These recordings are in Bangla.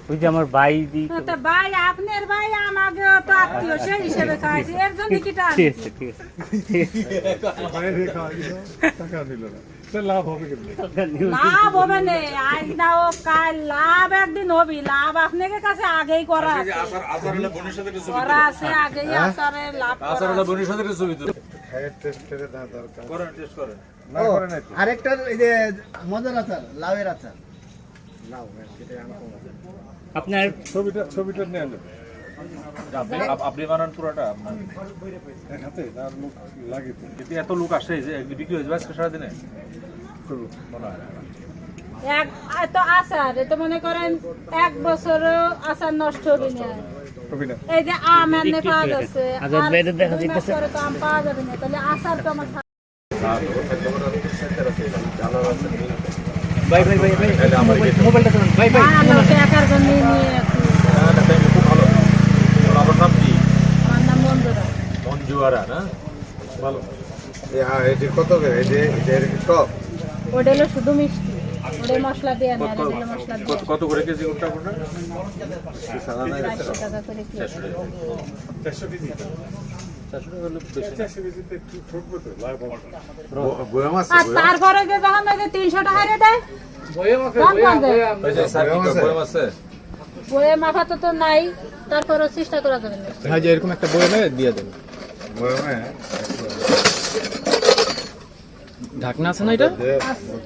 ওই যে আমার ভাই তো ভাই আপনার ভাই আমাকে তো আত্মীয় সেই হিসেবে খাইছি এর জন্য কি টাকা ঠিক আছে ঠিক আছে বাইরে খাওয়া গেল, টাকা দিল না, তা লাভ হবে কিন্তু। লাভ হবে না আজ না ও কাল লাভ একদিন হবে লাভ আপনাকে কাছে আগেই করা আছে করা আছে আগেই আসারে লাভ হায়ার টেস্ট করে দেওয়া দরকার। না ও, করে নাই তো। আরেকটা এই যে মজার আচার, লাউয়ের আচার। লাউ, সেটাই আমার কম আছে। আপনার ছবিটা নিয়ে নেবে। আপনি বানান পুরোটা আপনার এক হাতে তার মুখ লাগে তো। কিন্তু এত লোক আসে যে বিক্রি হয়ে যাবে আজকে সারাদিনে এক তো আচার তো মনে করেন এক বছরও আচার নষ্ট হবে না হবে না। এই যে আম এনে পাওয়া যাচ্ছে আচ্ছা, বেডে দেখা দুই মাস পরে তো আম পাওয়া যাবে না তাহলে আচার তো আমার ভাই ভাই ভাই ভাই মোবাইলটা ধরুন ভাই ভাই ভালো টাকার জন্য নিয়ে খুব ভালো আমার নাম কি আমার নাম বন্ধুরা মঞ্জুয়ারা না ভালো এটি কত করে? এটি টপ ওটা হলো শুধু মিষ্টি ওটা মশলা দিয়ে না এটা হলো মশলা দিয়ে কত করে কেজি কোনটা কোনটা 400 টাকা করে কিলো 400 কেজি। 400 হলো বেশি 400 কেজিতে একটু ঠকবে তো, লাভ হবে না। আর তারপরে যে যখন ওই যে 300 টাকা রে দেয় ওই যে স্যার কি বই আছে বইয়ে মাথা তো নাই তারপরে চেষ্টা করা যাবে না ভাই যে এরকম একটা বই এনে দিয়ে দেন। বয়ামে ঢাকনা আছে না এটা?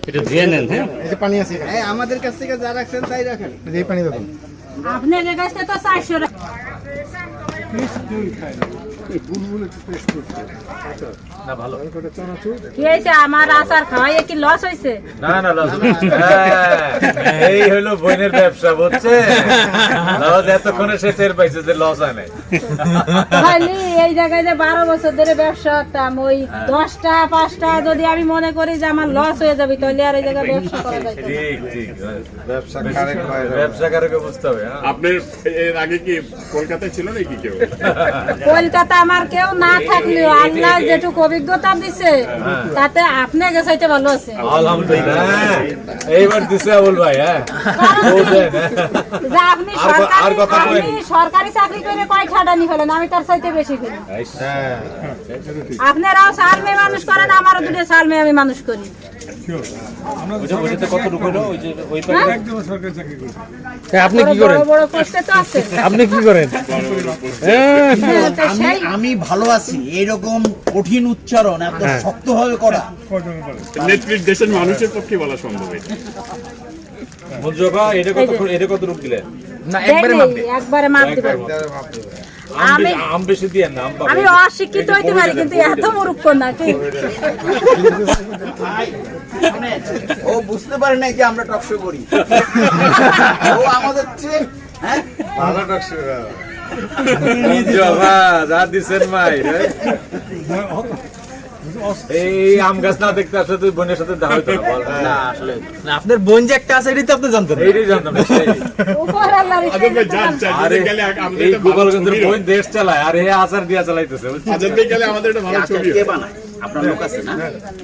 এটা দিয়ে নেন হ্যাঁ এই যে পানি আছে এখানে। এই আমাদের কাছ থেকে যা রাখছেন তাই রাখেন। এই যে এই পানি দেখুন। আপনাদের কাছে তো 400 টাকা কেউই খায় না। এই বুলবুলে একটু টেস্ট করছে। না ভালো তারপরে চানাচুর, কি হয়েছে আমার আচার খাওয়াইয়ে কি লস হয়েছে না না লস এই হলো বইনের ব্যবসা বুঝছে লস এতক্ষণে সে টের পাইছে যে লস হয় নাই তাহলে এই জায়গায় যে 12 বছর ধরে ব্যবসা করতাম ওই 10টা 5টা যদি আমি মনে করি যে আমার লস হয়ে যাবে তাহলে আর এই জায়গায় ব্যবসা করা যায় না। ঠিক ঠিক ব্যবসা কারেক্ট হয় না। ব্যবসাকারকে বুঝতে হবে হ্যাঁ আপনার এর আগে কি কলকাতায় ছিল নাকি কেউ? কলকাতা আমার কেউ না থাকলেও আল্লাহ যেটুকু অভিজ্ঞতা দিছে তাতে আপনি গেছাইতে ভালো আছে আলহামদুলিল্লাহ হ্যাঁ, এইবার দিছে আবুল ভাই হ্যাঁ বুঝলেন, হ্যাঁ। যে আপনি আর কথা আপনি বলেন। সরকারি চাকরি করে কয় খাটানি ফেলেন আমি তার চাইতে বেশি করি হ্যাঁ, আপনারাও সাল মেয়ে মানুষ করেন আমারও দুটো সাল মেয়ে আমি মানুষ করি ওইটাতে কত ঢুকলো ওই যে ওই একদম সরকারি চাকরি করছে। আপনি কি করেন? বড় বড় পোস্টে তো আছে আপনি কি করেন? হ্যাঁ, তো সেই আমি ভালো আছি, এইরকম কঠিন উচ্চারণ এত শক্তভাবে করা। কজন করে? নেত্রীর দেশের মানুষের পক্ষে বলা সম্ভব এটা। মঞ্জুবা এটা কত রূপ দিলেন না একবারে মাপ দেখলেই একবারে মাপ দিবেন যারা বাপ রে বাপ। আম বেশি দিয়ে না আম পাবো আমি অশিক্ষিত হইতে পারি কিন্তু এত মূর্খ না ঠিক ও বুঝতে পারে নাই যে আমরা টকশো করি। ও আমাদের চেয়ে হ্যাঁ ভালো ডাকছে। মঞ্জুবা যা দিছেন ভাই এই আম গাছ না দেখতে আসলে তুই বোনের সাথে দেখা হইতো না বল না আসলে না আপনার বোন যে একটা আছে এটাই তো আপনি জানতেন না। এইটাই জানতাম না, সেই। উপর আল্লাহর আজব ভাই ইচ্ছা জান চাই আরে গেলে আমাদের এই একটা ভালো গোপালগঞ্জের ছবি বোন হয়। দেশ চালায় আর এই আচার দিয়া চালাইতেছে বুঝছিস? আজব ভাই গেলে আমাদের একটা ভালো আচ্ছা ছবি কে হয়। বানায়? আপনার লোক আছে না?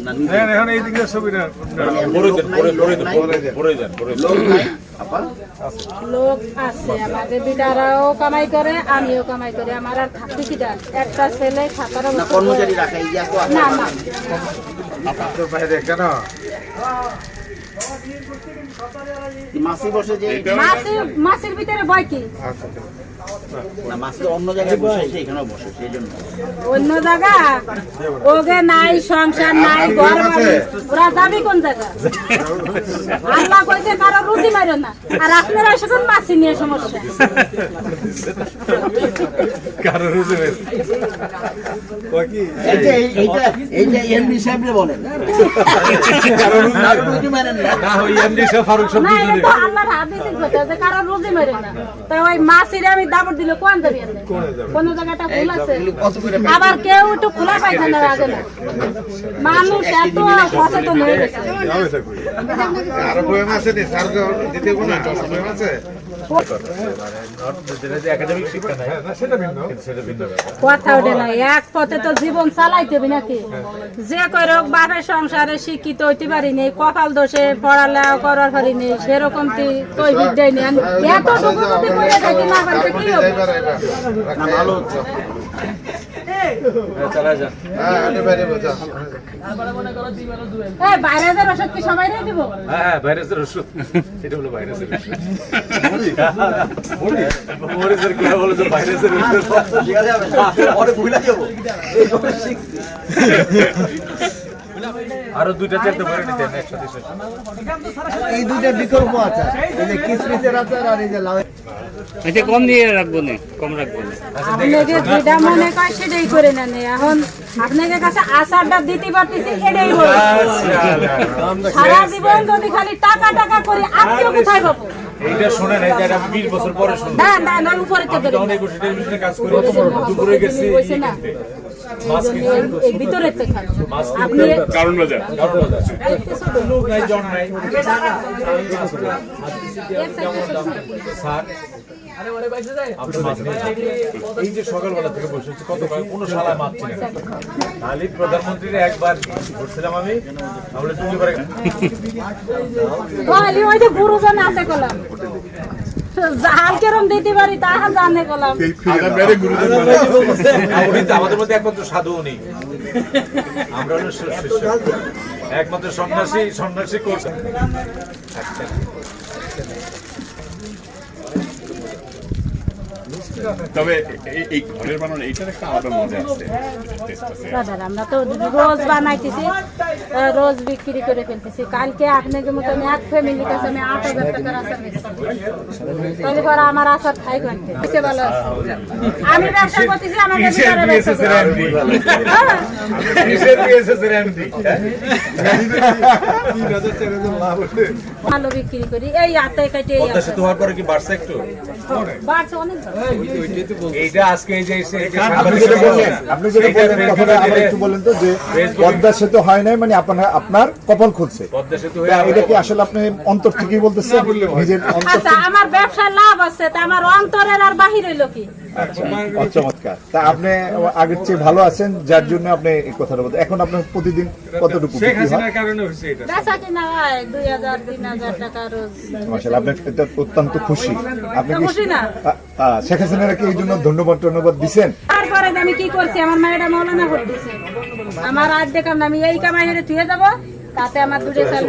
না নিজে? দেখেন এখন এই দিকের ছবিটা পরে দেন পরে দেন নাই? পরে দেন লোক নাই আপা? লোক আছে আমাদের বিটারাও কামাই করে আমিও কামাই করি আমার আর থাকতে কি দান একটা ছেলে 17 না বছর কর্মচারী রাখাই ইয়া তো আছে। না না তো বাইরে কেন? মাসি বসে যে মাছের ভিতরে বয় কি আচ্ছা না মাসি অন্য জায়গায় বসে এখানেও বসে সেই জন্য। অন্য জায়গা ওগে নাই সংসার নাই ঘর বাড়ি ওরা যাবি কোন জায়গা আল্লাহ কইছে কারো রুজি মারো না আর আপনারা এখন মাছি নিয়ে সমস্যা কারো রুজে এইটা এমডি সাহেবরে বলেন। কারো রুজি মানেন না। না ওই এমডি সব ফারুক সব না দুজনে এটা তো আল্লাহর হাদিসের কথা যে কারো রুজি মারো না তাই ওই মাছিরে আমি দাবড় দিলে কোন যাবি আপনি? কোন জায়গাটা ভুল আছে? কত করে আবার কেউ একটু খোলা পায়খানা রাখে না। মানুষ এত সচেতন হয়ে গেছে। আরো বয়ান আছে নি স্যার দিতে কোনা বয়ান আছে একাডেমিক শিক্ষা নাই না সেটা ভিন্ন সেটা ভিন্ন ব্যাপার। কথা ওঠে না, এক পথে তো জীবন চালাইতে হবে নাকি? যে করে হোক বাপের সংসারে শিক্ষিত হইতে পারিনি, কপাল দোষে পড়ালেখা করার পারিনি, সেরকম তৈরি দেয় নেন। এতটুকু যদি করে থাকি না পারতে কি হবে? ভালো হচ্ছে চালা যান। হ্যাঁ এটা বাইরে বোঝা এই ভাইরাসের ওষুধ কি সবাই দিয়ে দিব? হ্যাঁ ভাইরাসের ওষুধ, এটা হলো ভাইরাসের ওষুধ। মরিচের কি বলো যে ভাইরাসের ওষুধ? ঠিক আছে পরে ভুলে যাবো এই কথা শিখছি আরো দুইটা চারটে ভরে নিতেন একসাথে শেষ। এই দুইটা বিকল্প আছে এই যে কিসমিসের আচার আর এই যে লাউ আচ্ছা কম দিয়ে রাখবো না, কম রাখবো না। আপনাকে যেটা মনে কয় সেটাই করে নেন। এখন আপনাদের কাছে আচারটা দিতে পারতেছি এটাই বলে। সারা জীবন যদি খালি টাকা টাকা করি আত্মীয় কোথায় পাবো? এইটা শুনে নাই যে এটা 20 বছর পরে শুনলাম। না না না, উপরে তো ধরে অনেক বছর টেলিভিশনে কাজ করে দুপুরে গেছি হইছে না। মাছ এই ভিতরে তো খাচ্ছি। মাছ আপনি কারণ বাজার লোক নাই জন নাই স্যার আপনি মাছ নিয়ে যান। এই যে সকালবেলা থেকে বসে হচ্ছে কত কোনো শালায় মাছ ছিলেন খালি প্রধানমন্ত্রীর একবার ঘুরছিলাম আমি আমরা টুকি করে ওই যে গুরুজন আছে কলাম জাল কেরম দিতে পারি তাহা জানে কলাম। আদার বাইরে গুরুজন আমাদের মধ্যে একমাত্র সাধু নেই, আমরা হলো শিষ্য। একমাত্র সন্ন্যাসী করছে। তবে এই ঘরের বানানো এইটার একটা আলাদা মজা আছে, টেস্ট আছে। দাদা আমরা তো রোজ বানাইতেছি, রোজ বিক্রি করে ফেলতেছি। কালকে আপনাকে মতন এক ফ্যামিলির কাছে আমি 8,000 টাকার আচার বেচছি। তাহলে পরে আমার আচার খাই ঘন্টে কিসে ভালো আছে? আমি ব্যবসা করতেছি, আমাকে ভিতরে ব্যবসা করতে হ্যাঁ। ভালো বিক্রি করি এই হাতে কেটে এই আচার। তোমার পরে কি বাড়ছে একটু? বাড়ছে অনেক। এইটা আজকে এই যে আপনি যেটা বললেন কথাটা আবার একটু বলেন তো যে পদ্মা সেতু হয় নাই মানে আপনার কপাল খুলছে। পদ্মা সেতু তা এটা কি আসলে আপনি অন্তর থেকেই বলতেছেন নিজের অন্তর আচ্ছা আমার ব্যবসায় লাভ আছে, তা আমার অন্তরের আর বাহির হইলো কি? চমৎকার। তা আপনি আগের চেয়ে ভালো আছেন যার জন্য আপনি এই কথাটা বলতে। এখন আপনার প্রতিদিন কতটুকু বিক্রি হয়? বেচা কিনা হয় 2,000-3,000 টাকা রোজ। মাশাআল্লাহ, আপনি এটা অত্যন্ত খুশি। আপনি কি খুশি না? শেখ হাসিনার কি এই জন্য ধন্যবাদ দিচ্ছেন? তারপরে আমি কি করছি, আমার মায়েরা মৌলানা করতেছে, আমার আজ দেখাম না আমি এই কামাই হেরে থুয়ে যাবো, তাতে আমার দুটো চাল